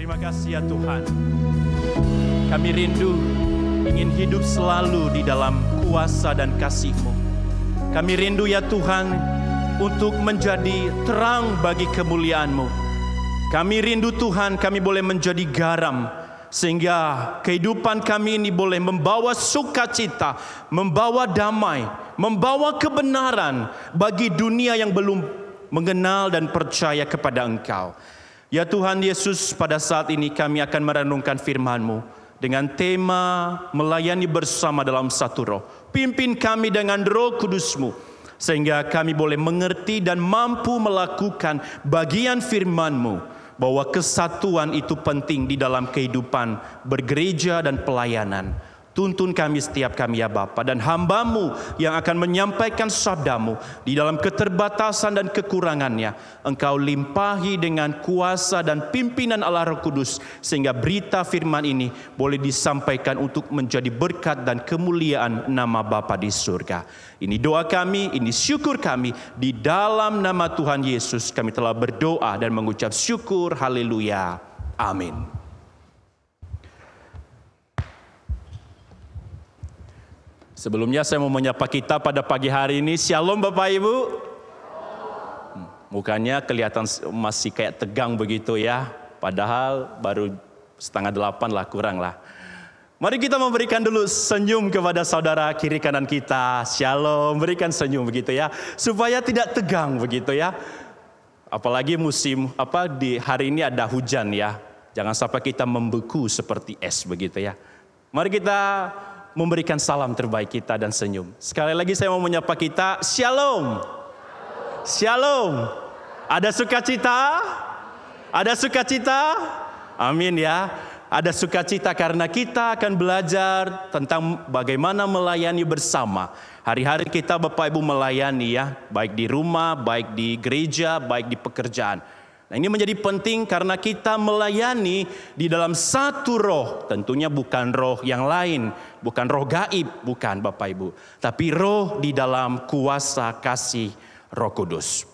Terima kasih ya Tuhan. Kami rindu ingin hidup selalu di dalam kuasa dan kasih-Mu. Kami rindu ya Tuhan untuk menjadi terang bagi kemuliaan-Mu. Kami rindu Tuhan kami boleh menjadi garam, sehingga kehidupan kami ini boleh membawa sukacita, membawa damai, membawa kebenaran bagi dunia yang belum mengenal dan percaya kepada Engkau. Ya Tuhan Yesus, pada saat ini kami akan merenungkan firman-Mu dengan tema melayani bersama dalam satu roh. Pimpin kami dengan Roh Kudus-Mu, sehingga kami boleh mengerti dan mampu melakukan bagian firman-Mu, bahwa kesatuan itu penting di dalam kehidupan bergereja dan pelayanan. Tuntun kami setiap kami ya Bapa, dan hamba-Mu yang akan menyampaikan sabda-Mu di dalam keterbatasan dan kekurangannya. Engkau limpahi dengan kuasa dan pimpinan Allah Roh Kudus, sehingga berita firman ini boleh disampaikan untuk menjadi berkat dan kemuliaan nama Bapa di surga. Ini doa kami, ini syukur kami. Di dalam nama Tuhan Yesus kami telah berdoa dan mengucap syukur. Haleluya. Amin. Sebelumnya saya mau menyapa kita pada pagi hari ini. Shalom Bapak Ibu. Mukanya kelihatan masih kayak tegang begitu ya. Padahal baru 7:30 lah, kurang lah. Mari kita memberikan dulu senyum kepada saudara kiri kanan kita. Shalom, berikan senyum begitu ya. Supaya tidak tegang begitu ya. Apalagi musim di hari ini ada hujan ya. Jangan sampai kita membeku seperti es begitu ya. Mari kita memberikan salam terbaik kita dan senyum. Sekali lagi saya mau menyapa kita, shalom. Shalom. Ada sukacita? Ada sukacita? Amin ya. Ada sukacita karena kita akan belajar tentang bagaimana melayani bersama. Hari-hari kita Bapak Ibu melayani ya, baik di rumah, baik di gereja, baik di pekerjaan. Nah, ini menjadi penting karena kita melayani di dalam satu roh. Tentunya bukan roh yang lain, bukan roh gaib, bukan Bapak Ibu. Tapi roh di dalam kuasa kasih Roh Kudus.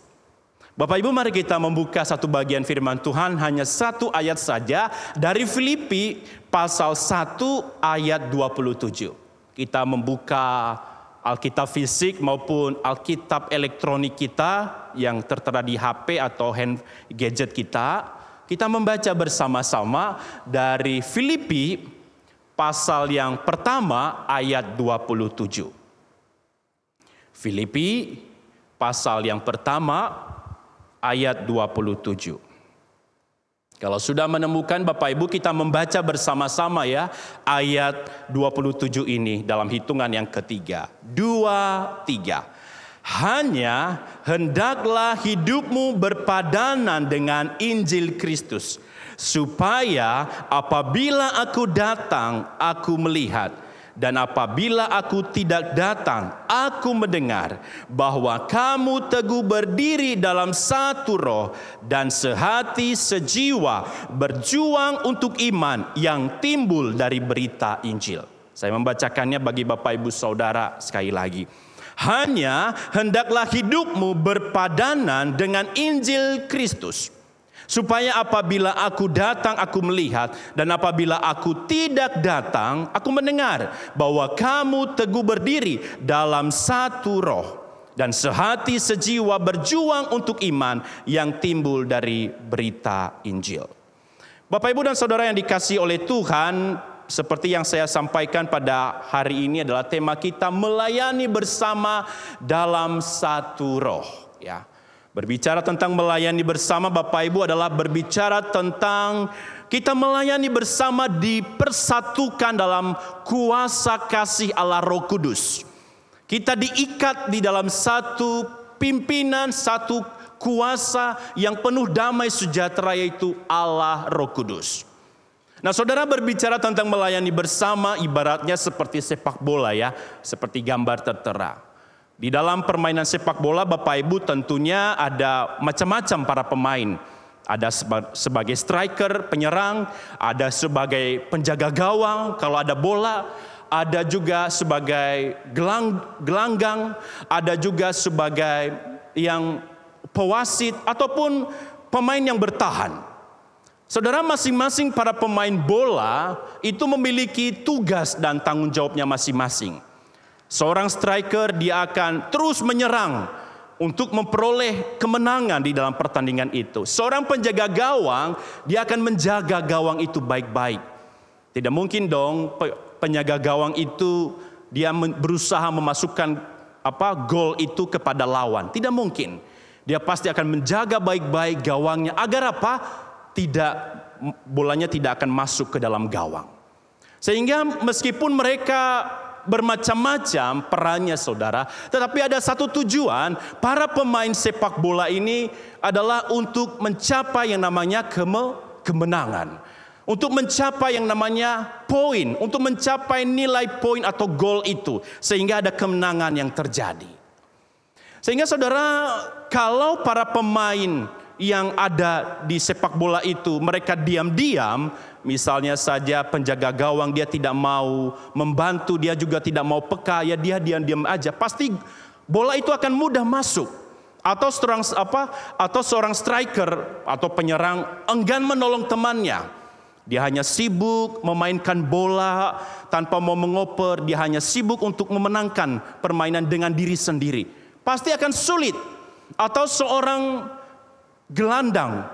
Bapak Ibu, mari kita membuka satu bagian firman Tuhan, hanya satu ayat saja dari Filipi pasal 1 ayat 27. Kita membuka Alkitab fisik maupun Alkitab elektronik kita yang tertera di HP atau gadget kita. Kita membaca bersama-sama dari Filipi pasal yang pertama ayat 27. Filipi pasal yang pertama ayat 27. Kalau sudah menemukan Bapak Ibu, kita membaca bersama-sama ya ayat 27 ini dalam hitungan yang ketiga. 2, 3. Hanya hendaklah hidupmu berpadanan dengan Injil Kristus, supaya apabila aku datang, aku melihat. Dan apabila aku tidak datang, aku mendengar bahwa kamu teguh berdiri dalam satu roh dan sehati sejiwa berjuang untuk iman yang timbul dari berita Injil. Saya membacakannya bagi Bapak Ibu Saudara sekali lagi. Hanya hendaklah hidupmu berpadanan dengan Injil Kristus, supaya apabila aku datang, aku melihat. Dan apabila aku tidak datang, aku mendengar bahwa kamu teguh berdiri dalam satu roh dan sehati sejiwa berjuang untuk iman yang timbul dari berita Injil. Bapak Ibu dan Saudara yang dikasihi oleh Tuhan, seperti yang saya sampaikan pada hari ini adalah tema kita melayani bersama dalam satu roh ya. Berbicara tentang melayani bersama Bapak Ibu adalah berbicara tentang kita melayani bersama dipersatukan dalam kuasa kasih Allah Roh Kudus. Kita diikat di dalam satu pimpinan, satu kuasa yang penuh damai sejahtera, yaitu Allah Roh Kudus. Nah, saudara, berbicara tentang melayani bersama ibaratnya seperti sepak bola ya, seperti gambar tertera. Di dalam permainan sepak bola Bapak Ibu tentunya ada macam-macam para pemain. Ada sebagai striker, penyerang, ada sebagai penjaga gawang kalau ada bola, ada juga sebagai gelanggang, ada juga sebagai yang pewasit ataupun pemain yang bertahan. Saudara, masing-masing para pemain bola itu memiliki tugas dan tanggung jawabnya masing-masing. Seorang striker dia akan terus menyerang untuk memperoleh kemenangan di dalam pertandingan itu. Seorang penjaga gawang dia akan menjaga gawang itu baik-baik. Tidak mungkin dong penjaga gawang itu dia berusaha memasukkan gol itu kepada lawan. Tidak mungkin. Dia pasti akan menjaga baik-baik gawangnya agar bolanya tidak akan masuk ke dalam gawang. Sehingga meskipun mereka bermacam-macam perannya saudara, tetapi ada satu tujuan, para pemain sepak bola ini adalah untuk mencapai yang namanya kemenangan. Untuk mencapai yang namanya poin, untuk mencapai nilai poin atau gol itu, sehingga ada kemenangan yang terjadi. Sehingga saudara, kalau para pemain yang ada di sepak bola itu mereka diam-diam, misalnya saja penjaga gawang dia tidak mau membantu, dia juga tidak mau peka, ya dia diam-diam aja, pasti bola itu akan mudah masuk. Atau seorang striker atau penyerang enggan menolong temannya. Dia hanya sibuk memainkan bola tanpa mau mengoper, dia hanya sibuk untuk memenangkan permainan dengan diri sendiri. Pasti akan sulit. Atau seorang gelandang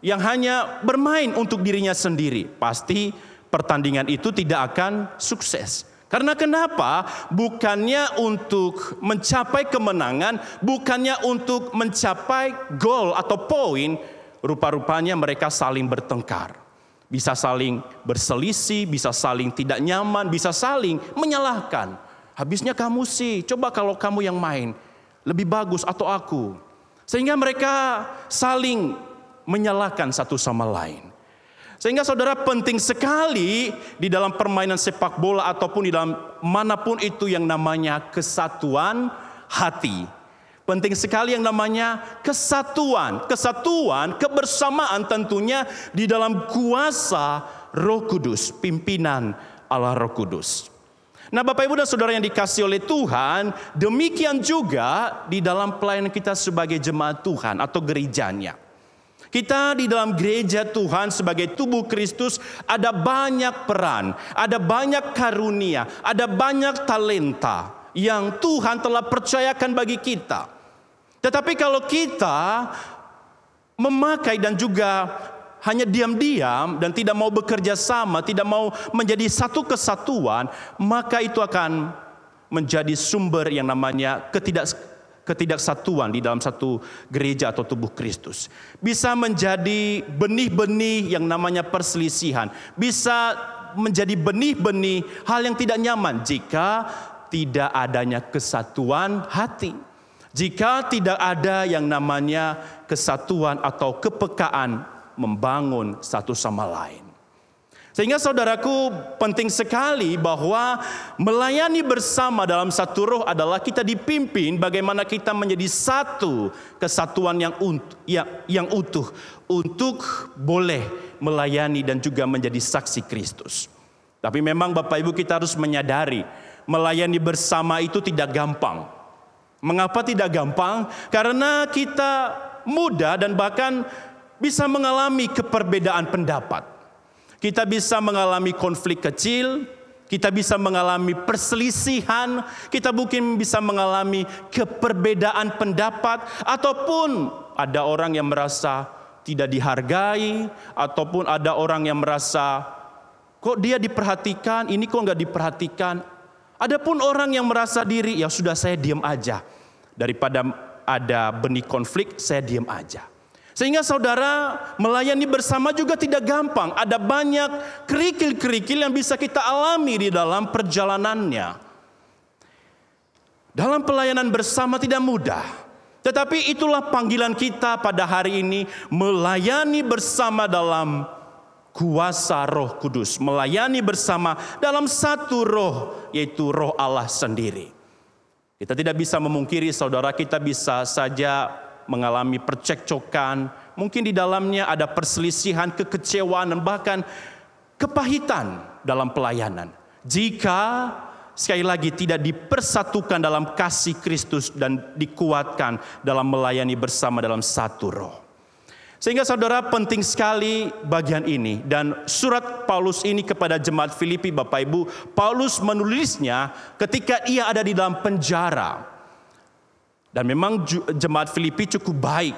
yang hanya bermain untuk dirinya sendiri, pasti pertandingan itu tidak akan sukses. Karena kenapa? Bukannya untuk mencapai kemenangan, bukannya untuk mencapai gol atau poin, rupa-rupanya mereka saling bertengkar. Bisa saling berselisih, bisa saling tidak nyaman, bisa saling menyalahkan. Habisnya kamu sih, coba kalau kamu yang main, lebih bagus atau aku. Sehingga mereka saling menyalahkan satu sama lain. Sehingga saudara, penting sekali di dalam permainan sepak bola ataupun di dalam manapun itu yang namanya kesatuan hati. Penting sekali yang namanya kesatuan, kebersamaan tentunya di dalam kuasa Roh Kudus, pimpinan Allah Roh Kudus. Nah, Bapak Ibu dan Saudara yang dikasihi oleh Tuhan, demikian juga di dalam pelayanan kita sebagai jemaat Tuhan atau gerejanya. Kita di dalam gereja Tuhan sebagai tubuh Kristus ada banyak peran, ada banyak karunia, ada banyak talenta yang Tuhan telah percayakan bagi kita. Tetapi kalau kita memakai dan juga hanya diam-diam dan tidak mau bekerja sama, tidak mau menjadi satu kesatuan, maka itu akan menjadi sumber yang namanya ketidaksatuan di dalam satu gereja atau tubuh Kristus. Bisa menjadi benih-benih yang namanya perselisihan, bisa menjadi benih-benih hal yang tidak nyaman jika tidak adanya kesatuan hati. Jika tidak ada yang namanya kesatuan atau kepekaan membangun satu sama lain. Sehingga saudaraku, penting sekali bahwa melayani bersama dalam satu roh adalah kita dipimpin bagaimana kita menjadi satu kesatuan yang utuh untuk boleh melayani dan juga menjadi saksi Kristus. Tapi memang Bapak Ibu kita harus menyadari melayani bersama itu tidak gampang. Mengapa tidak gampang? Karena kita mudah dan bahkan bisa mengalami keperbedaan pendapat. Kita bisa mengalami konflik kecil, kita bisa mengalami perselisihan, kita mungkin bisa mengalami keperbedaan pendapat, ataupun ada orang yang merasa tidak dihargai, ataupun ada orang yang merasa kok dia diperhatikan, ini kok nggak diperhatikan. Adapun orang yang merasa diri, ya sudah saya diam aja. Daripada ada benih konflik, saya diam aja. Sehingga saudara, melayani bersama juga tidak gampang. Ada banyak kerikil-kerikil yang bisa kita alami di dalam perjalanannya. Dalam pelayanan bersama tidak mudah. Tetapi itulah panggilan kita pada hari ini, melayani bersama dalam kuasa Roh Kudus, melayani bersama dalam satu roh, yaitu Roh Allah sendiri. Kita tidak bisa memungkiri saudara, kita bisa saja mengalami percekcokan, mungkin di dalamnya ada perselisihan, kekecewaan, dan bahkan kepahitan dalam pelayanan. Jika sekali lagi tidak dipersatukan dalam kasih Kristus dan dikuatkan dalam melayani bersama dalam satu roh. Sehingga saudara, penting sekali bagian ini. Dan surat Paulus ini kepada jemaat Filipi, Bapak Ibu, Paulus menulisnya ketika ia ada di dalam penjara. Dan memang jemaat Filipi cukup baik.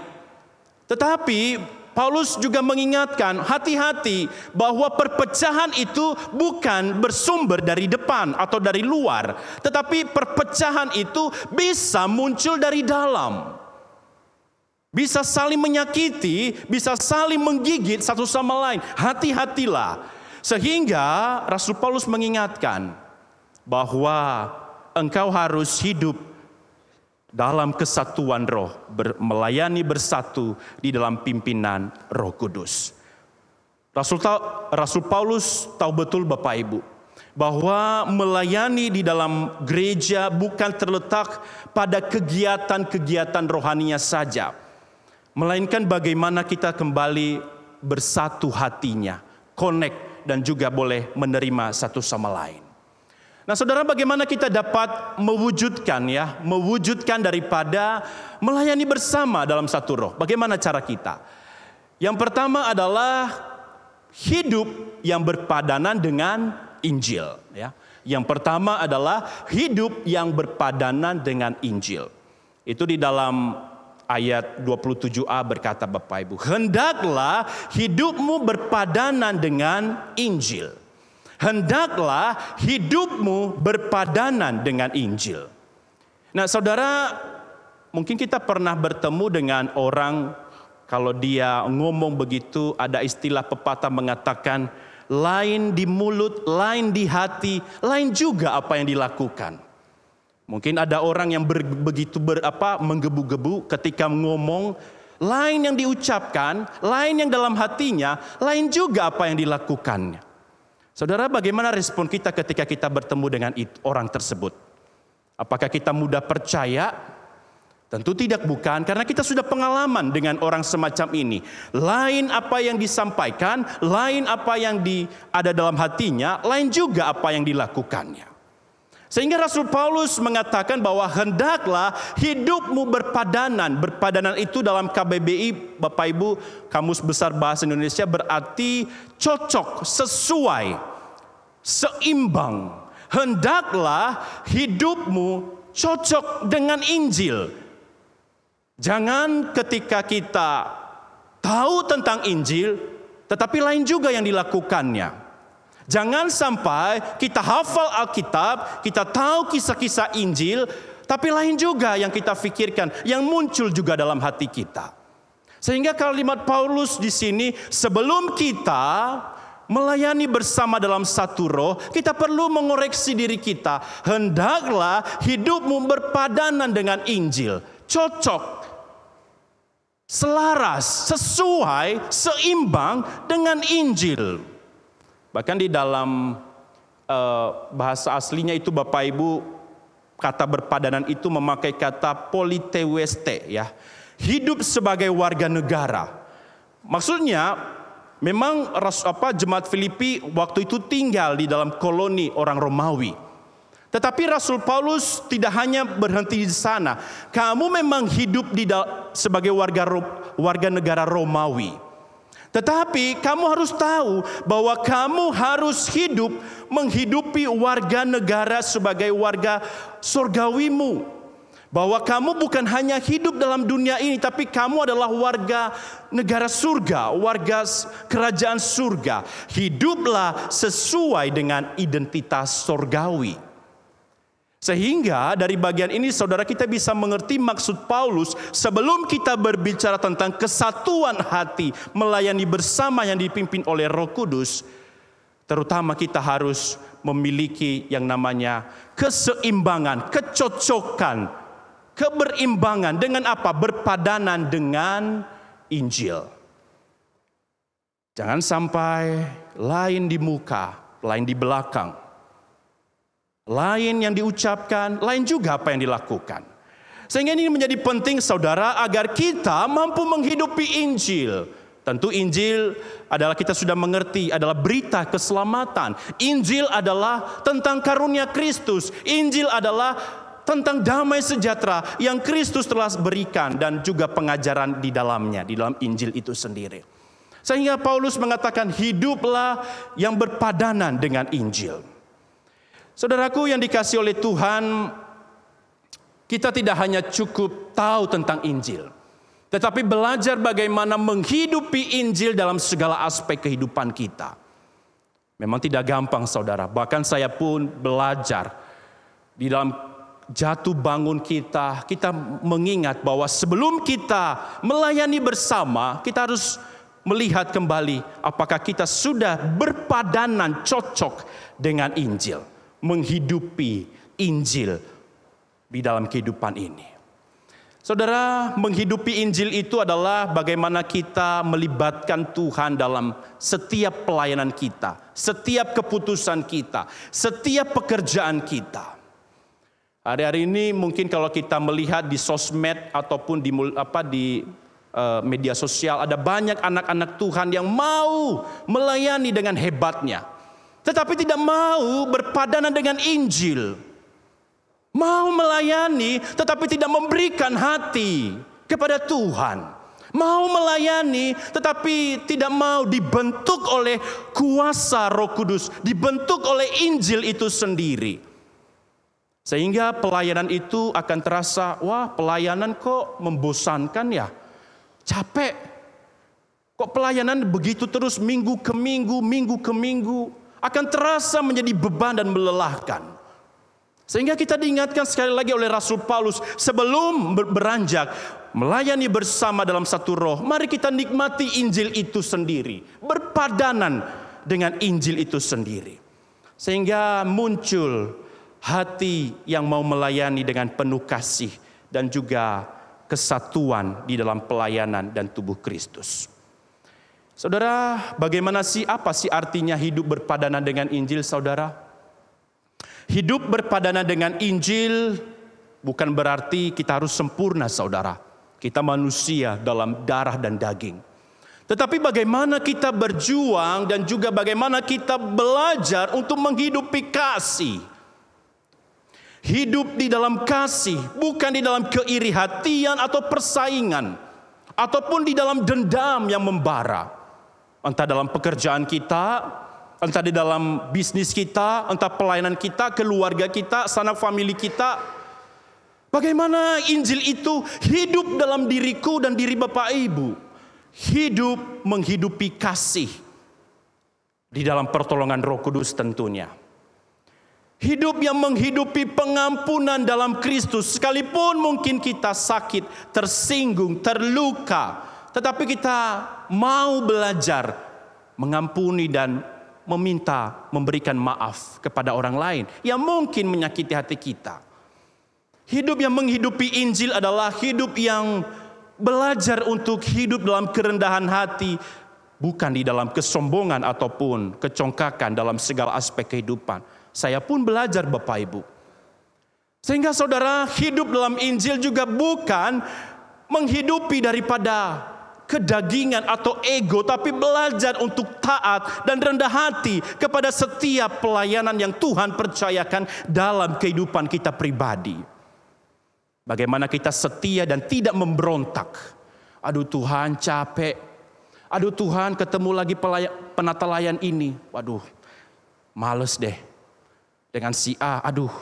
Tetapi Paulus juga mengingatkan, hati-hati bahwa perpecahan itu bukan bersumber dari depan atau dari luar. Tetapi perpecahan itu bisa muncul dari dalam. Bisa saling menyakiti, bisa saling menggigit satu sama lain. Hati-hatilah. Sehingga Rasul Paulus mengingatkan bahwa engkau harus hidup dalam kesatuan roh, melayani bersatu di dalam pimpinan Roh Kudus. Rasul Paulus tahu betul Bapak Ibu, bahwa melayani di dalam gereja bukan terletak pada kegiatan-kegiatan rohaninya saja, melainkan bagaimana kita kembali bersatu hatinya, connect, dan juga boleh menerima satu sama lain. Nah saudara, bagaimana kita dapat mewujudkan daripada melayani bersama dalam satu roh? Bagaimana cara kita? Yang pertama adalah hidup yang berpadanan dengan Injil. Ya. Yang pertama adalah hidup yang berpadanan dengan Injil. Itu di dalam ayat 27a berkata Bapak Ibu, hendaklah hidupmu berpadanan dengan Injil. Hendaklah hidupmu berpadanan dengan Injil. Nah saudara, mungkin kita pernah bertemu dengan orang, kalau dia ngomong begitu, ada istilah pepatah mengatakan, lain di mulut, lain di hati, lain juga apa yang dilakukan. Mungkin ada orang yang begitu menggebu-gebu ketika ngomong, lain yang diucapkan, lain yang dalam hatinya, lain juga apa yang dilakukannya. Saudara, bagaimana respon kita ketika kita bertemu dengan orang tersebut? Apakah kita mudah percaya? Tentu tidak, bukan, karena kita sudah pengalaman dengan orang semacam ini. Lain apa yang disampaikan, lain apa yang ada dalam hatinya, lain juga apa yang dilakukannya. Sehingga Rasul Paulus mengatakan bahwa hendaklah hidupmu berpadanan. Berpadanan itu dalam KBBI, Bapak Ibu, Kamus Besar Bahasa Indonesia, berarti cocok, sesuai, seimbang. Hendaklah hidupmu cocok dengan Injil. Jangan ketika kita tahu tentang Injil, tetapi lain juga yang dilakukannya. Jangan sampai kita hafal Alkitab, kita tahu kisah-kisah Injil, tapi lain juga yang kita pikirkan, yang muncul juga dalam hati kita. Sehingga kalimat Paulus di sini, sebelum kita melayani bersama dalam satu roh, kita perlu mengoreksi diri kita. Hendaklah hidupmu berpadanan dengan Injil, cocok, selaras, sesuai, seimbang dengan Injil. Bahkan di dalam bahasa aslinya itu Bapak Ibu, kata berpadanan itu memakai kata politeweste, ya. Hidup sebagai warga negara. Maksudnya memang jemaat Filipi waktu itu tinggal di dalam koloni orang Romawi. Tetapi Rasul Paulus tidak hanya berhenti di sana. Kamu memang hidup sebagai warga negara Romawi. Tetapi kamu harus tahu bahwa kamu harus menghidupi warga negara sebagai warga surgawimu. Bahwa kamu bukan hanya hidup dalam dunia ini, tapi kamu adalah warga negara surga, warga kerajaan surga. Hiduplah sesuai dengan identitas surgawi. Sehingga dari bagian ini saudara, kita bisa mengerti maksud Paulus sebelum kita berbicara tentang kesatuan hati melayani bersama yang dipimpin oleh Roh Kudus. Terutama kita harus memiliki yang namanya keseimbangan, kecocokan, keberimbangan dengan apa? Berpadanan dengan Injil. Jangan sampai lain di muka, lain di belakang. Lain yang diucapkan, lain juga apa yang dilakukan. Sehingga ini menjadi penting saudara, agar kita mampu menghidupi Injil. Tentu Injil adalah, kita sudah mengerti, adalah berita keselamatan. Injil adalah tentang karunia Kristus. Injil adalah tentang damai sejahtera yang Kristus telah berikan dan juga pengajaran di dalamnya, di dalam Injil itu sendiri. Sehingga Paulus mengatakan hiduplah yang berpadanan dengan Injil. Saudaraku yang dikasihi oleh Tuhan, kita tidak hanya cukup tahu tentang Injil, tetapi belajar bagaimana menghidupi Injil dalam segala aspek kehidupan kita. Memang tidak gampang saudara, bahkan saya pun belajar di dalam jatuh bangun kita mengingat bahwa sebelum kita melayani bersama, kita harus melihat kembali apakah kita sudah berpadanan cocok dengan Injil, menghidupi Injil di dalam kehidupan ini. Saudara, menghidupi Injil itu adalah bagaimana kita melibatkan Tuhan dalam setiap pelayanan kita, setiap keputusan kita, setiap pekerjaan kita. Hari-hari ini mungkin kalau kita melihat di sosmed ataupun di media sosial, ada banyak anak-anak Tuhan yang mau melayani dengan hebatnya, tetapi tidak mau berpadanan dengan Injil. Mau melayani tetapi tidak memberikan hati kepada Tuhan. Mau melayani tetapi tidak mau dibentuk oleh kuasa Roh Kudus, dibentuk oleh Injil itu sendiri. Sehingga pelayanan itu akan terasa, wah pelayanan kok membosankan ya, capek. Kok pelayanan begitu terus minggu ke minggu, akan terasa menjadi beban dan melelahkan. Sehingga kita diingatkan sekali lagi oleh Rasul Paulus, sebelum beranjak melayani bersama dalam satu roh, mari kita nikmati Injil itu sendiri, berpadanan dengan Injil itu sendiri. Sehingga muncul hati yang mau melayani dengan penuh kasih dan juga kesatuan di dalam pelayanan dan tubuh Kristus. Saudara, bagaimana sih, apa sih artinya hidup berpadanan dengan Injil, saudara? Hidup berpadanan dengan Injil bukan berarti kita harus sempurna, saudara. Kita manusia dalam darah dan daging. Tetapi bagaimana kita berjuang dan juga bagaimana kita belajar untuk menghidupi kasih. Hidup di dalam kasih, bukan di dalam keiri hatian atau persaingan, ataupun di dalam dendam yang membara. Entah dalam pekerjaan kita, entah di dalam bisnis kita, entah pelayanan kita, keluarga kita, sanak famili kita. Bagaimana Injil itu hidup dalam diriku dan diri Bapak Ibu. Hidup menghidupi kasih di dalam pertolongan Roh Kudus tentunya. Hidup yang menghidupi pengampunan dalam Kristus. Sekalipun mungkin kita sakit, tersinggung, terluka, tetapi kita mau belajar mengampuni dan memberikan maaf kepada orang lain yang mungkin menyakiti hati kita. Hidup yang menghidupi Injil adalah hidup yang belajar untuk hidup dalam kerendahan hati, bukan di dalam kesombongan ataupun kecongkakan dalam segala aspek kehidupan. Saya pun belajar Bapak Ibu. Sehingga saudara, hidup dalam Injil juga bukan menghidupi daripada kedagingan atau ego, tapi belajar untuk taat dan rendah hati kepada setiap pelayanan yang Tuhan percayakan dalam kehidupan kita pribadi. Bagaimana kita setia dan tidak memberontak. Aduh Tuhan capek. Aduh Tuhan ketemu lagi penata layan ini. Waduh males deh. Dengan si A, aduh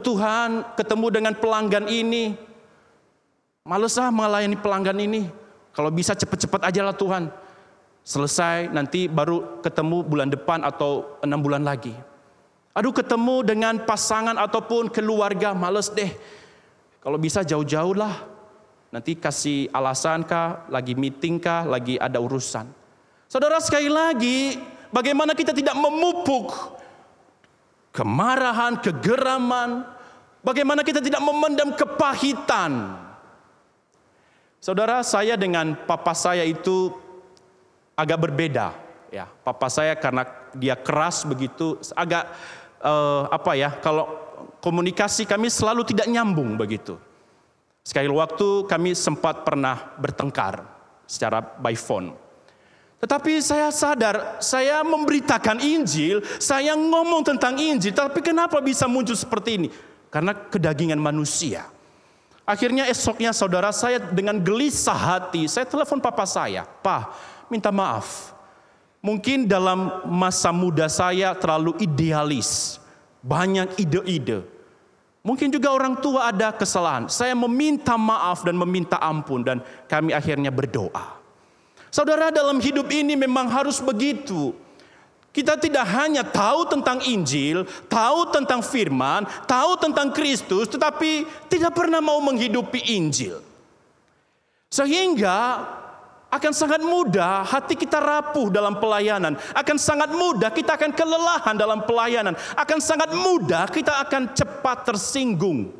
Tuhan ketemu dengan pelanggan ini, males melayani pelanggan ini. Kalau bisa cepat-cepat aja lah Tuhan, selesai nanti baru ketemu bulan depan atau 6 bulan lagi. Aduh ketemu dengan pasangan ataupun keluarga, males deh. Kalau bisa jauh-jauh lah, nanti kasih alasan kah, lagi meeting kah, lagi ada urusan. Saudara, sekali lagi, bagaimana kita tidak memupuk kemarahan, kegeraman, bagaimana kita tidak memendam kepahitan. Saudara, saya dengan papa saya itu agak berbeda. Ya, papa saya karena dia keras begitu, agak kalau komunikasi kami selalu tidak nyambung begitu. Sekali waktu kami sempat pernah bertengkar secara by phone. Tetapi saya sadar, saya memberitakan Injil, saya ngomong tentang Injil, tapi kenapa bisa muncul seperti ini? karena kedagingan manusia. Akhirnya esoknya saudara, saya dengan gelisah hati, saya telepon papa saya. "Pak, minta maaf. Mungkin dalam masa muda saya terlalu idealis. Banyak ide-ide. Mungkin juga orang tua ada kesalahan. Saya meminta maaf dan meminta ampun, dan kami akhirnya berdoa." Saudara, dalam hidup ini memang harus begitu. Kita tidak hanya tahu tentang Injil, tahu tentang firman, tahu tentang Kristus, tetapi tidak pernah mau menghidupi Injil. Sehingga akan sangat mudah hati kita rapuh dalam pelayanan. Akan sangat mudah kita akan kelelahan dalam pelayanan. Akan sangat mudah kita akan cepat tersinggung.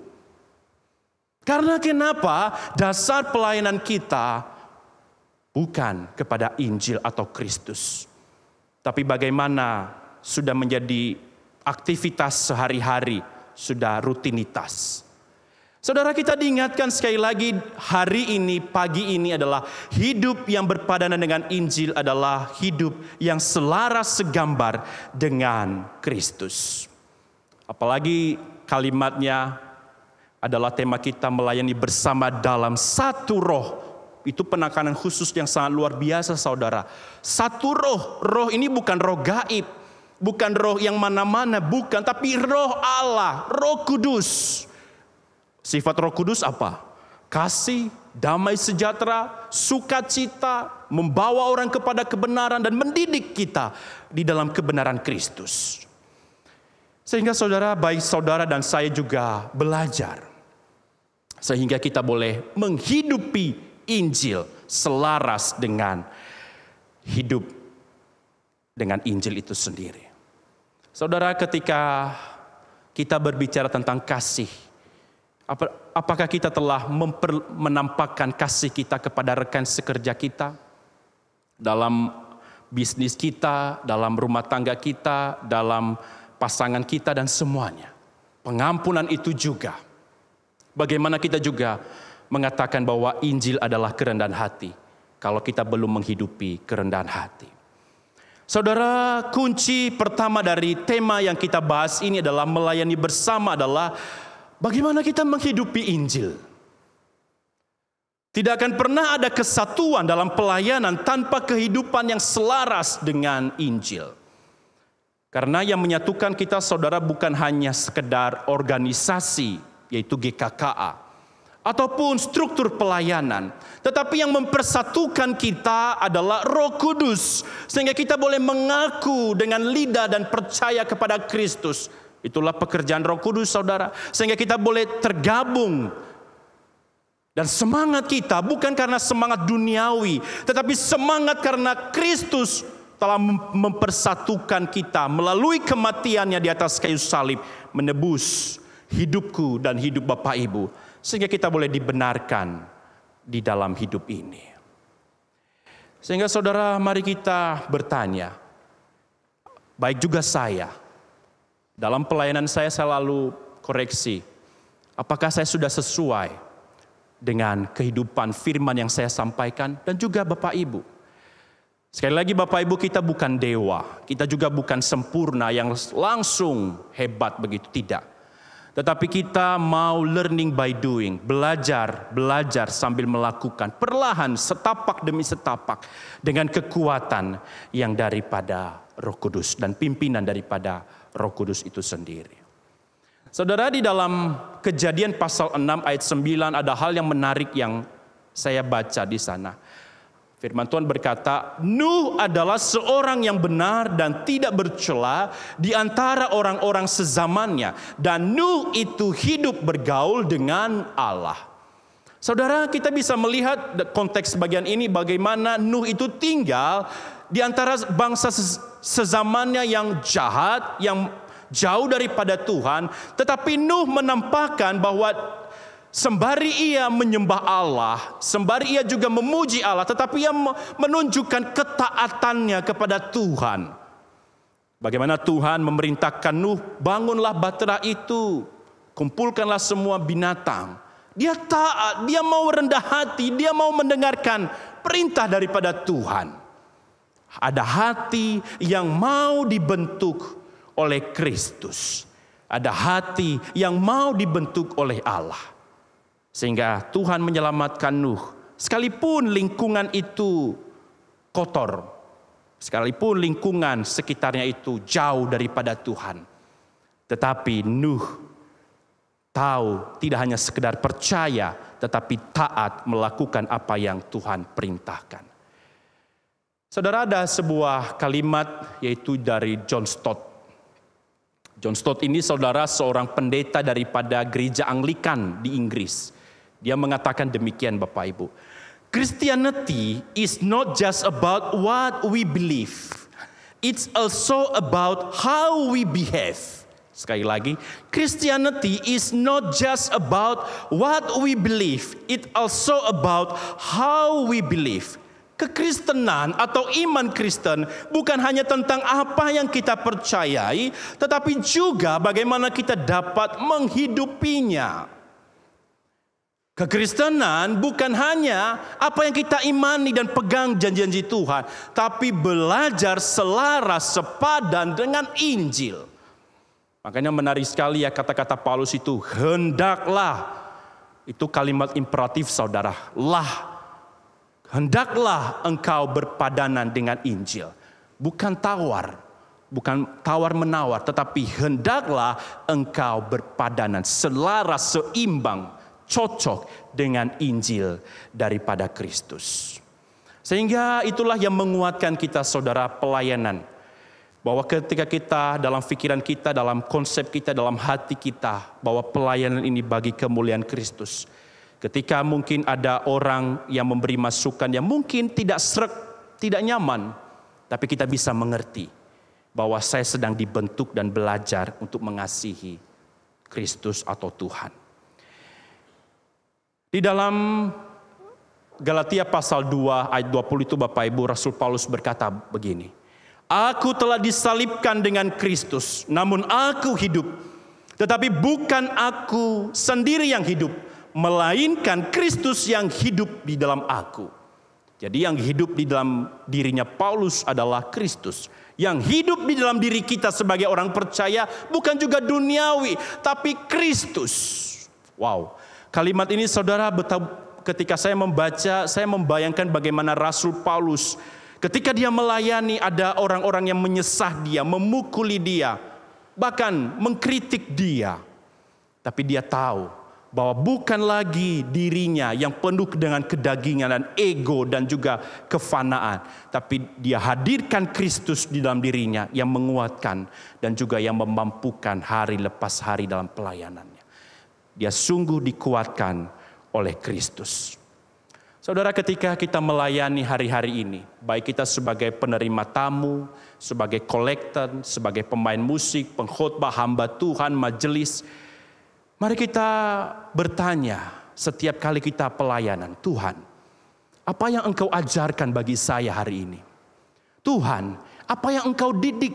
Karena kenapa? Dasar pelayanan kita bukan kepada Injil atau Kristus, tapi bagaimana sudah menjadi aktivitas sehari-hari, sudah rutinitas. Saudara, kita diingatkan sekali lagi hari ini, pagi ini adalah hidup yang berpadanan dengan Injil adalah hidup yang selaras segambar dengan Kristus. Apalagi kalimatnya adalah tema kita melayani bersama dalam satu roh. Itu penekanan khusus yang sangat luar biasa, saudara. Satu roh. Roh ini bukan roh gaib, bukan roh yang mana-mana, bukan. Tapi roh Allah, roh kudus. Sifat roh kudus apa? Kasih, damai sejahtera, sukacita, membawa orang kepada kebenaran dan mendidik kita di dalam kebenaran Kristus. Sehingga saudara, baik saudara dan saya juga belajar. Sehingga kita boleh menghidupi Injil selaras dengan hidup dengan Injil itu sendiri. Saudara, ketika kita berbicara tentang kasih, apakah kita telah menampakkan kasih kita kepada rekan sekerja kita, dalam bisnis kita, dalam rumah tangga kita, dalam pasangan kita dan semuanya? Pengampunan itu juga. Bagaimana kita juga mengatakan bahwa Injil adalah kerendahan hati kalau kita belum menghidupi kerendahan hati. Saudara, kunci pertama dari tema yang kita bahas ini adalah melayani bersama adalah bagaimana kita menghidupi Injil. Tidak akan pernah ada kesatuan dalam pelayanan tanpa kehidupan yang selaras dengan Injil. Karena yang menyatukan kita, saudara, bukan hanya sekedar organisasi, yaitu GKKA, ataupun struktur pelayanan. Tetapi yang mempersatukan kita adalah Roh Kudus. Sehingga kita boleh mengaku dengan lidah dan percaya kepada Kristus. Itulah pekerjaan Roh Kudus, saudara. Sehingga kita boleh tergabung. Dan semangat kita bukan karena semangat duniawi, tetapi semangat karena Kristus telah mempersatukan kita melalui kematiannya di atas kayu salib, menebus hidupku dan hidup Bapak Ibu. Sehingga kita boleh dibenarkan di dalam hidup ini. Sehingga saudara, mari kita bertanya. Baik juga saya. Dalam pelayanan saya lalu koreksi. Apakah saya sudah sesuai dengan kehidupan firman yang saya sampaikan? Dan juga Bapak Ibu. Sekali lagi Bapak Ibu, kita bukan dewa. Kita juga bukan sempurna yang langsung hebat begitu, tidak. Tetapi kita mau learning by doing, belajar sambil melakukan, perlahan setapak demi setapak dengan kekuatan yang daripada Roh Kudus dan pimpinan daripada Roh Kudus itu sendiri. Saudara, di dalam Kejadian pasal 6 ayat 9 ada hal yang menarik yang saya baca di sana. Firman Tuhan berkata, Nuh adalah seorang yang benar dan tidak bercela di antara orang-orang sezamannya. Dan Nuh itu hidup bergaul dengan Allah. Saudara, kita bisa melihat konteks bagian ini bagaimana Nuh itu tinggal di antara bangsa sezamannya yang jahat, yang jauh daripada Tuhan. Tetapi Nuh menampakkan bahwa sembari ia menyembah Allah, sembari ia juga memuji Allah, tetapi ia menunjukkan ketaatannya kepada Tuhan. Bagaimana Tuhan memerintahkan Nuh, bangunlah bahtera itu, kumpulkanlah semua binatang. Dia taat, dia mau rendah hati, dia mau mendengarkan perintah daripada Tuhan. Ada hati yang mau dibentuk oleh Kristus. Ada hati yang mau dibentuk oleh Allah. Sehingga Tuhan menyelamatkan Nuh. Sekalipun lingkungan itu kotor. Sekalipun lingkungan sekitarnya itu jauh daripada Tuhan. Tetapi Nuh tahu tidak hanya sekedar percaya, tetapi taat melakukan apa yang Tuhan perintahkan. Saudara, ada sebuah kalimat yaitu dari John Stott. John Stott ini saudara seorang pendeta daripada gereja Anglikan di Inggris. Dia mengatakan demikian Bapak Ibu. Christianity is not just about what we believe. It's also about how we behave. Sekali lagi, Christianity is not just about what we believe. It's also about how we believe. Kekristenan atau iman Kristen bukan hanya tentang apa yang kita percayai, tetapi juga bagaimana kita dapat menghidupinya. Kekristenan bukan hanya apa yang kita imani dan pegang janji-janji Tuhan, tapi belajar selaras sepadan dengan Injil. Makanya menarik sekali ya kata-kata Paulus itu, hendaklah. Itu kalimat imperatif saudara, hendaklah engkau berpadanan dengan Injil. Bukan tawar-menawar, tetapi hendaklah engkau berpadanan, selaras, seimbang, cocok dengan Injil daripada Kristus. Sehingga itulah yang menguatkan kita saudara pelayanan. Bahwa ketika kita dalam pikiran kita, dalam konsep kita, dalam hati kita, bahwa pelayanan ini bagi kemuliaan Kristus. Ketika mungkin ada orang yang memberi masukan yang mungkin tidak sreg, tidak nyaman. Tapi kita bisa mengerti bahwa saya sedang dibentuk dan belajar untuk mengasihi Kristus atau Tuhan. Di dalam Galatia pasal 2 ayat 20 itu Bapak Ibu, Rasul Paulus berkata begini. Aku telah disalibkan dengan Kristus, namun aku hidup. Tetapi bukan aku sendiri yang hidup, melainkan Kristus yang hidup di dalam aku. Jadi yang hidup di dalam dirinya Paulus adalah Kristus. Yang hidup di dalam diri kita sebagai orang percaya bukan juga duniawi, tapi Kristus. Wow, kalimat ini saudara, ketika saya membaca, saya membayangkan bagaimana Rasul Paulus ketika dia melayani ada orang-orang yang menyesah dia, memukuli dia, bahkan mengkritik dia. Tapi dia tahu bahwa bukan lagi dirinya yang penuh dengan kedagingan dan ego dan juga kefanaan. Tapi dia hadirkan Kristus di dalam dirinya yang menguatkan dan juga yang memampukan hari lepas hari dalam pelayanannya. Dia sungguh dikuatkan oleh Kristus. Saudara, ketika kita melayani hari-hari ini, baik kita sebagai penerima tamu, sebagai kolektor, sebagai pemain musik, pengkhotbah, hamba Tuhan, majelis, mari kita bertanya setiap kali kita pelayanan, Tuhan, apa yang Engkau ajarkan bagi saya hari ini? Tuhan, apa yang Engkau didik?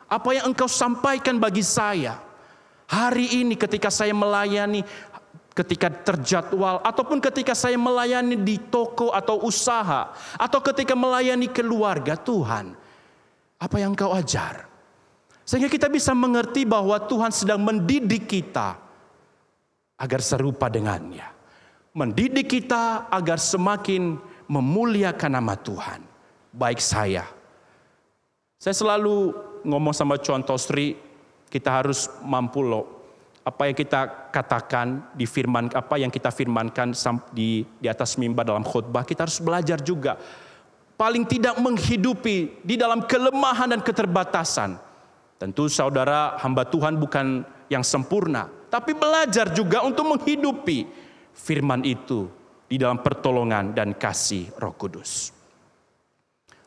Apa yang Engkau sampaikan bagi saya? Hari ini ketika saya melayani, ketika terjadwal, ataupun ketika saya melayani di toko atau usaha, atau ketika melayani keluarga, Tuhan, apa yang Engkau ajar? Sehingga kita bisa mengerti bahwa Tuhan sedang mendidik kita agar serupa dengannya. Mendidik kita agar semakin memuliakan nama Tuhan. Baik saya selalu ngomong sama contoh Sri, kita harus mampu loh. Apa yang kita katakan di firman, apa yang kita firmankan di atas mimbar dalam khotbah, kita harus belajar juga. Paling tidak menghidupi di dalam kelemahan dan keterbatasan. Tentu saudara, hamba Tuhan bukan yang sempurna, tapi belajar juga untuk menghidupi firman itu di dalam pertolongan dan kasih Roh Kudus.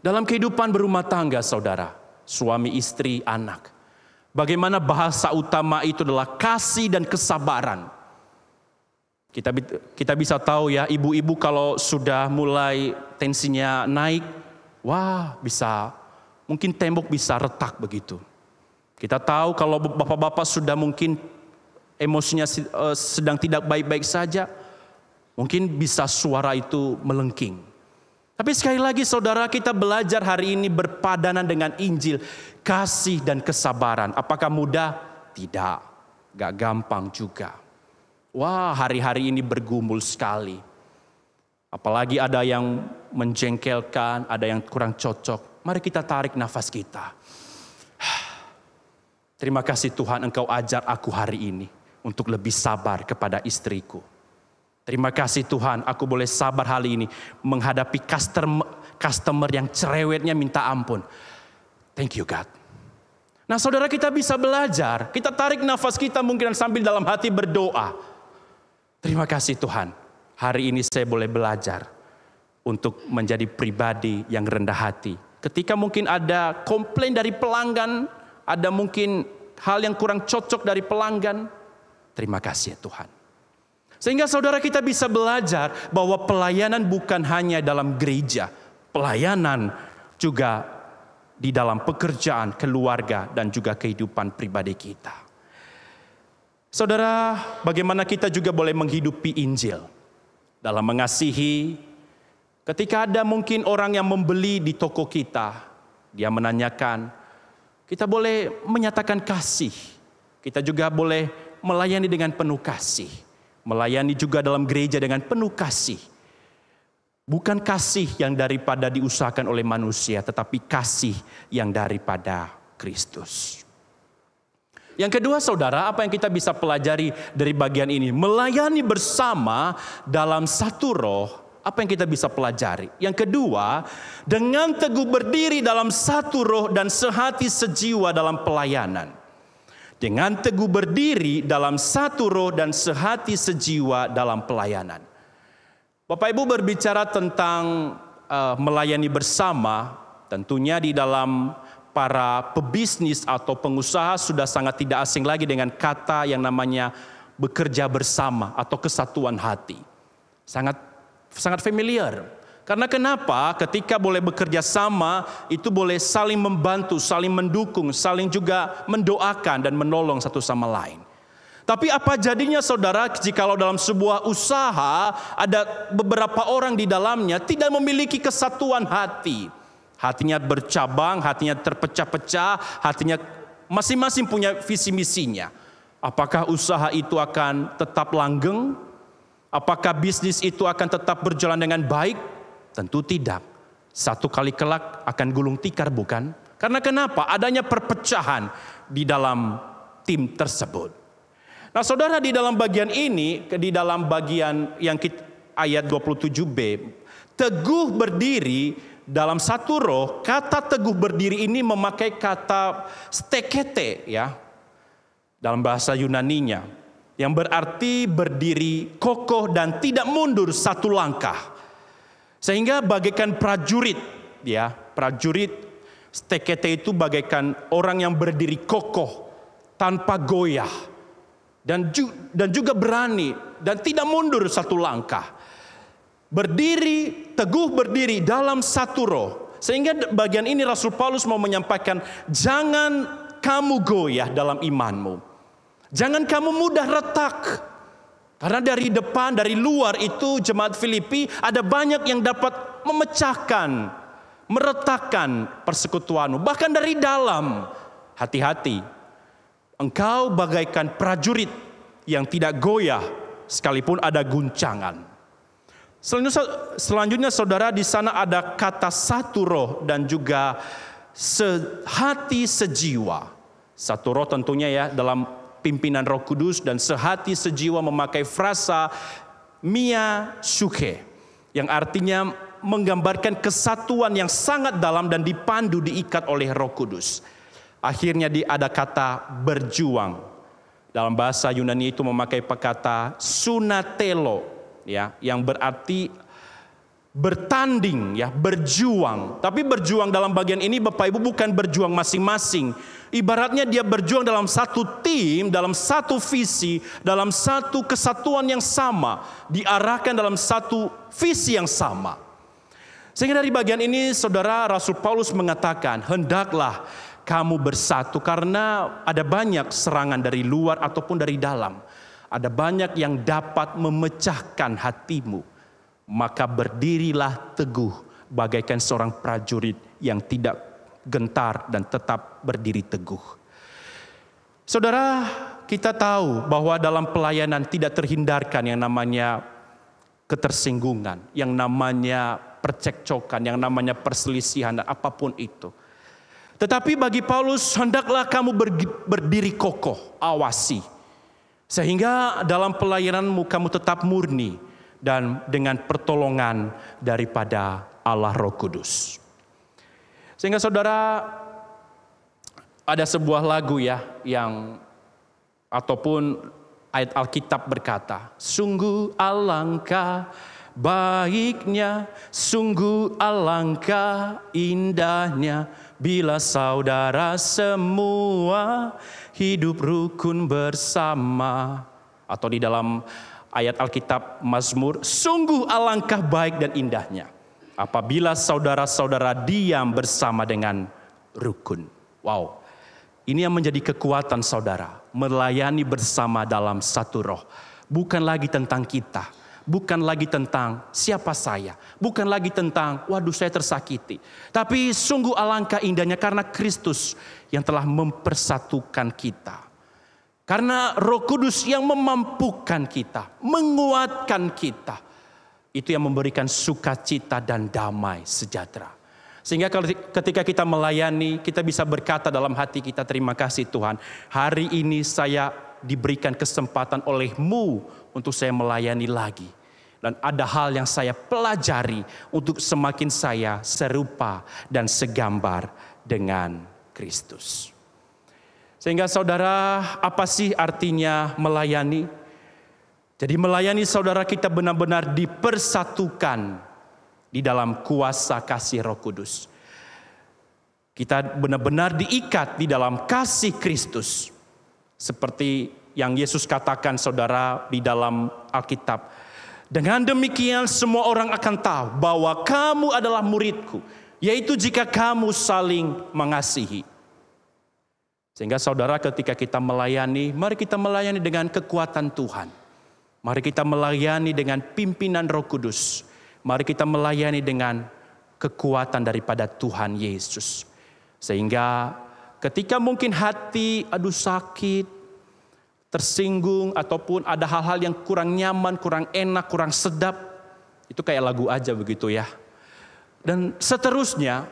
Dalam kehidupan berumah tangga saudara, suami, istri, anak, bagaimana bahasa utama itu adalah kasih dan kesabaran. Kita bisa tahu ya, ibu-ibu kalau sudah mulai tensinya naik, wah bisa, mungkin tembok bisa retak begitu. Kita tahu kalau bapak-bapak sudah mungkin emosinya sedang tidak baik-baik saja, mungkin bisa suara itu melengking. Tapi sekali lagi saudara, kita belajar hari ini berpadanan dengan Injil, kasih dan kesabaran. Apakah mudah? Tidak. Gak gampang juga. Wah, hari-hari ini bergumul sekali. Apalagi ada yang menjengkelkan, ada yang kurang cocok. Mari kita tarik nafas kita. Terima kasih Tuhan, Engkau ajar aku hari ini untuk lebih sabar kepada istriku. Terima kasih Tuhan, aku boleh sabar hari ini menghadapi customer yang cerewetnya minta ampun. Thank you God. Nah saudara, kita bisa belajar, kita tarik nafas kita mungkin sambil dalam hati berdoa. Terima kasih Tuhan, hari ini saya boleh belajar untuk menjadi pribadi yang rendah hati. Ketika mungkin ada komplain dari pelanggan, ada mungkin hal yang kurang cocok dari pelanggan, terima kasih ya Tuhan. Sehingga saudara kita bisa belajar bahwa pelayanan bukan hanya dalam gereja, pelayanan juga di dalam pekerjaan, keluarga, dan juga kehidupan pribadi kita. Saudara, bagaimana kita juga boleh menghidupi Injil dalam mengasihi. Ketika ada mungkin orang yang membeli di toko kita, dia menanyakan, kita boleh menyatakan kasih. Kita juga boleh melayani dengan penuh kasih. Melayani juga dalam gereja dengan penuh kasih. Bukan kasih yang daripada diusahakan oleh manusia, tetapi kasih yang daripada Kristus. Yang kedua saudara, apa yang kita bisa pelajari dari bagian ini? Melayani bersama dalam satu roh, apa yang kita bisa pelajari? Yang kedua, dengan teguh berdiri dalam satu roh dan sehati sejiwa dalam pelayanan. Dengan teguh berdiri dalam satu roh dan sehati sejiwa dalam pelayanan. Bapak Ibu berbicara tentang melayani bersama, tentunya di dalam para pebisnis atau pengusaha sudah sangat tidak asing lagi dengan kata yang namanya bekerja bersama atau kesatuan hati. Sangat familiar. Karena kenapa? Ketika boleh bekerja sama, itu boleh saling membantu, saling mendukung, saling juga mendoakan dan menolong satu sama lain. Tapi apa jadinya saudara jikalau dalam sebuah usaha ada beberapa orang di dalamnya tidak memiliki kesatuan hati. Hatinya bercabang, hatinya terpecah-pecah, hatinya masing-masing punya visi misinya. Apakah usaha itu akan tetap langgeng? Apakah bisnis itu akan tetap berjalan dengan baik? Tentu tidak. Satu kali kelak akan gulung tikar, bukan? Karena kenapa? Adanya perpecahan di dalam tim tersebut. Nah saudara, di dalam bagian ini, di dalam bagian yang ayat 27b, teguh berdiri dalam satu roh, kata teguh berdiri ini memakai kata stekete ya, dalam bahasa Yunaninya, yang berarti berdiri kokoh dan tidak mundur satu langkah. Sehingga bagaikan prajurit ya, prajurit stekete itu bagaikan orang yang berdiri kokoh tanpa goyah. Dan juga berani dan tidak mundur satu langkah. Berdiri, teguh berdiri dalam satu roh. Sehingga bagian ini Rasul Paulus mau menyampaikan, jangan kamu goyah dalam imanmu. Jangan kamu mudah retak. Karena dari depan, dari luar itu jemaat Filipi ada banyak yang dapat memecahkan, meretakkan persekutuanmu. Bahkan dari dalam, hati-hati. Engkau bagaikan prajurit yang tidak goyah sekalipun ada guncangan. Selanjutnya saudara, di sana ada kata satu roh dan juga sehati sejiwa. Satu roh tentunya ya dalam pimpinan Roh Kudus, dan sehati sejiwa memakai frasa mia suke yang artinya menggambarkan kesatuan yang sangat dalam dan dipandu, diikat oleh Roh Kudus. Akhirnya ada kata berjuang. Dalam bahasa Yunani itu memakai kata sunatelo ya, yang berarti bertanding ya, berjuang. Tapi berjuang dalam bagian ini Bapak Ibu bukan berjuang masing-masing. Ibaratnya dia berjuang dalam satu tim, dalam satu visi, dalam satu kesatuan yang sama, diarahkan dalam satu visi yang sama. Sehingga dari bagian ini saudara, Rasul Paulus mengatakan, hendaklah kamu bersatu, karena ada banyak serangan dari luar ataupun dari dalam. Ada banyak yang dapat memecahkan hatimu. Maka berdirilah teguh bagaikan seorang prajurit yang tidak gentar dan tetap berdiri teguh. Saudara, kita tahu bahwa dalam pelayanan tidak terhindarkan yang namanya ketersinggungan, yang namanya percekcokan, yang namanya perselisihan dan apapun itu. Tetapi bagi Paulus, hendaklah kamu berdiri kokoh, awasi. Sehingga dalam pelayananmu kamu tetap murni dan dengan pertolongan daripada Allah Roh Kudus. Sehingga saudara, ada sebuah lagu ya yang ataupun ayat Alkitab berkata, sungguh alangkah baiknya, sungguh alangkah indahnya, bila saudara semua hidup rukun bersama. Atau di dalam ayat Alkitab Mazmur, sungguh alangkah baik dan indahnya apabila saudara-saudara diam bersama dengan rukun. Wow, ini yang menjadi kekuatan saudara, melayani bersama dalam satu roh. Bukan lagi tentang kita, bukan lagi tentang siapa saya, bukan lagi tentang waduh saya tersakiti. Tapi sungguh alangkah indahnya karena Kristus yang telah mempersatukan kita. Karena Roh Kudus yang memampukan kita, menguatkan kita. Itu yang memberikan sukacita dan damai sejahtera. Sehingga ketika kita melayani, kita bisa berkata dalam hati kita, terima kasih Tuhan. Hari ini saya diberikan kesempatan oleh-Mu untuk saya melayani lagi. Dan ada hal yang saya pelajari untuk semakin saya serupa dan segambar dengan Kristus. Sehingga saudara, apa sih artinya melayani? Jadi melayani saudara, kita benar-benar dipersatukan di dalam kuasa kasih Roh Kudus. Kita benar-benar diikat di dalam kasih Kristus. Seperti yang Yesus katakan saudara di dalam Alkitab. Dengan demikian semua orang akan tahu bahwa kamu adalah muridku, yaitu jika kamu saling mengasihi. Sehingga saudara, ketika kita melayani, mari kita melayani dengan kekuatan Tuhan. Mari kita melayani dengan pimpinan Roh Kudus. Mari kita melayani dengan kekuatan daripada Tuhan Yesus. Sehingga ketika mungkin hati sakit, tersinggung, ataupun ada hal-hal yang kurang nyaman, kurang enak, kurang sedap, itu kayak lagu aja begitu ya. Dan seterusnya,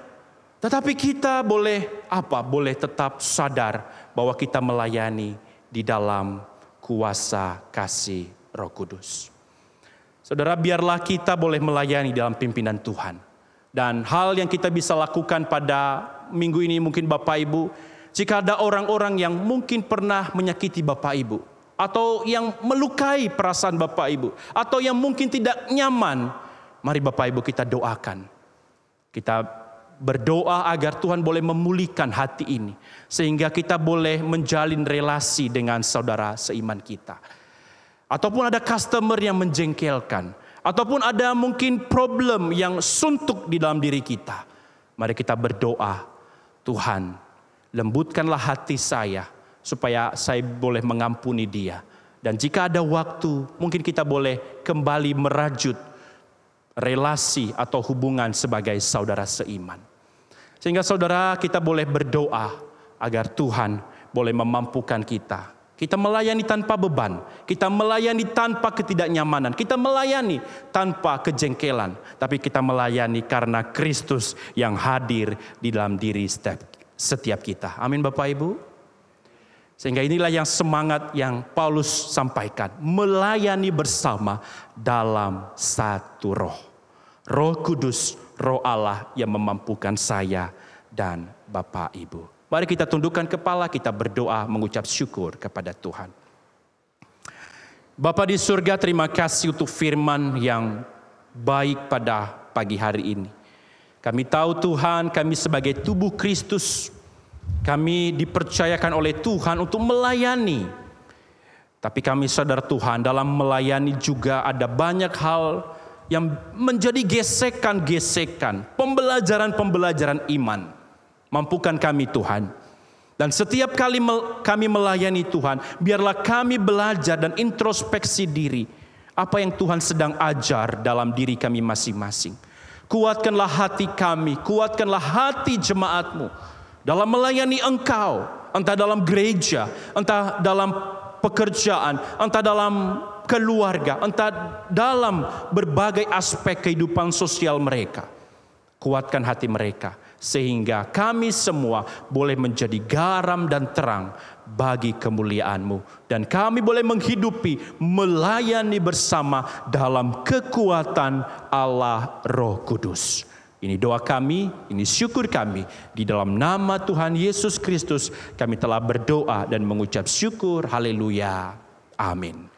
tetapi kita boleh apa? Boleh tetap sadar bahwa kita melayani di dalam kuasa kasih Roh Kudus. Saudara, biarlah kita boleh melayani dalam pimpinan Tuhan. Dan hal yang kita bisa lakukan pada minggu ini mungkin Bapak Ibu, jika ada orang-orang yang mungkin pernah menyakiti Bapak Ibu, atau yang melukai perasaan Bapak Ibu, atau yang mungkin tidak nyaman, mari Bapak Ibu kita doakan. Kita berdoa agar Tuhan boleh memulihkan hati ini, sehingga kita boleh menjalin relasi dengan saudara seiman kita. Ataupun ada customer yang menjengkelkan, ataupun ada mungkin problem yang suntuk di dalam diri kita. Mari kita berdoa, Tuhan, lembutkanlah hati saya, supaya saya boleh mengampuni dia. Dan jika ada waktu, mungkin kita boleh kembali merajut relasi atau hubungan sebagai saudara seiman. Sehingga saudara, kita boleh berdoa agar Tuhan boleh memampukan kita. Kita melayani tanpa beban, kita melayani tanpa ketidaknyamanan, kita melayani tanpa kejengkelan. Tapi kita melayani karena Kristus yang hadir di dalam diri setiap kita. Amin Bapak Ibu. Sehingga inilah yang semangat yang Paulus sampaikan. Melayani bersama dalam satu roh. Roh Kudus, Roh Allah yang memampukan saya dan Bapak Ibu. Mari kita tundukkan kepala, kita berdoa mengucap syukur kepada Tuhan. Bapa di surga, terima kasih untuk firman yang baik pada pagi hari ini. Kami tahu Tuhan, kami sebagai tubuh Kristus, kami dipercayakan oleh Tuhan untuk melayani. Tapi kami sadar Tuhan, dalam melayani juga ada banyak hal yang menjadi gesekan-gesekan, pembelajaran-pembelajaran iman. Mampukan kami Tuhan. Dan setiap kali kami melayani Tuhan, biarlah kami belajar dan introspeksi diri. Apa yang Tuhan sedang ajar dalam diri kami masing-masing. Kuatkanlah hati kami, kuatkanlah hati jemaat-Mu dalam melayani Engkau, entah dalam gereja, entah dalam pekerjaan, entah dalam keluarga, entah dalam berbagai aspek kehidupan sosial mereka. Kuatkan hati mereka, sehingga kami semua boleh menjadi garam dan terang bagi kemuliaan-Mu. Dan kami boleh menghidupi, melayani bersama dalam kekuatan Allah Roh Kudus. Ini doa kami, ini syukur kami. Di dalam nama Tuhan Yesus Kristus kami telah berdoa dan mengucap syukur. Haleluya. Amin.